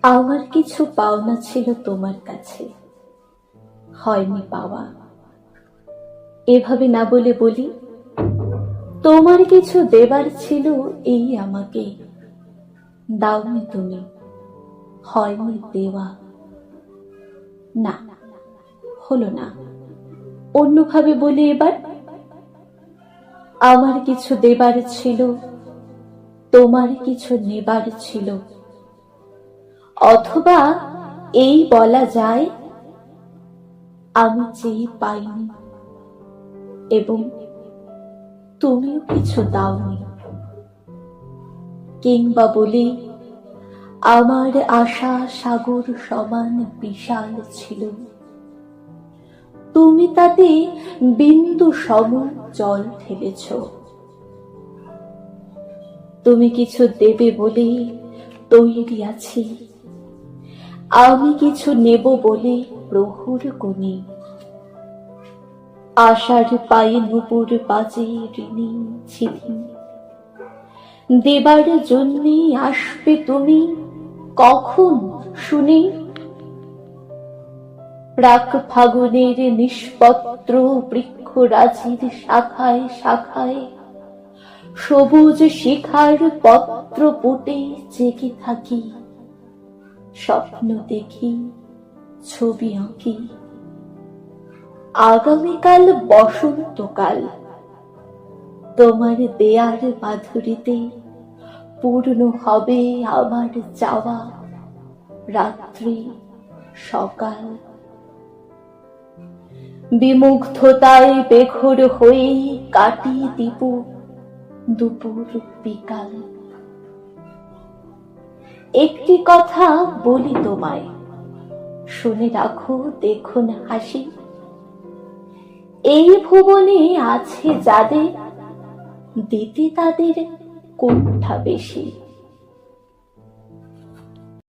আমার কিছু পাওনা ছিল তোমার কাছে, হয়নি পাওয়া। এভাবে না বলে বলি, তোমার কিছু দেবার ছিল এই আমাকে, দাওনি তুমি, হয়নি দেওয়া। না, হলো না। অন্যভাবে বলি এবার, আমার কিছু দেবার ছিল, তোমার কিছু নেবার ছিল। অথবা এই বলা যায়, আমি চেয়ে পাইনি এবং তুমিও কিছু দাওনি। কিংবা বলি, আমার আশা সাগর সমান বিশাল ছিল, তুমি তাতে বিন্দু সম জল ঢেলেছ। তুমি কিছু দেবে বলে তৈরি আছি, আমি কিছু নেব বলে প্রহর গুনি। আশার পায়ে নুপুর বাজে ঋণী ছিলি, দেবার জন্যে আসবে তুমি কখন শুনি। প্রাক ফাগুনের নিষ্পত্র বৃক্ষরাজির শাখায় শাখায় সবুজ শিখার পত্র পুটে জেগে থাকি, স্বপ্ন দেখি, ছবি আঁকি। আগামীকাল বসন্তকাল, তোমার দেয়ার মাধুরীতে পূর্ণ হবে আমার যাওয়া রাত্রি সকাল। বিমুগ্ধতায় বেঘর হয়ে কাটিয়ে দিব দুপুর বিকাল। একটি কথা বলি তোমায়, শুনে রাখো, দেখুন হাসি। এই ভুবনে আছে যাদের, দিতে তাদের কোনটা বেশি।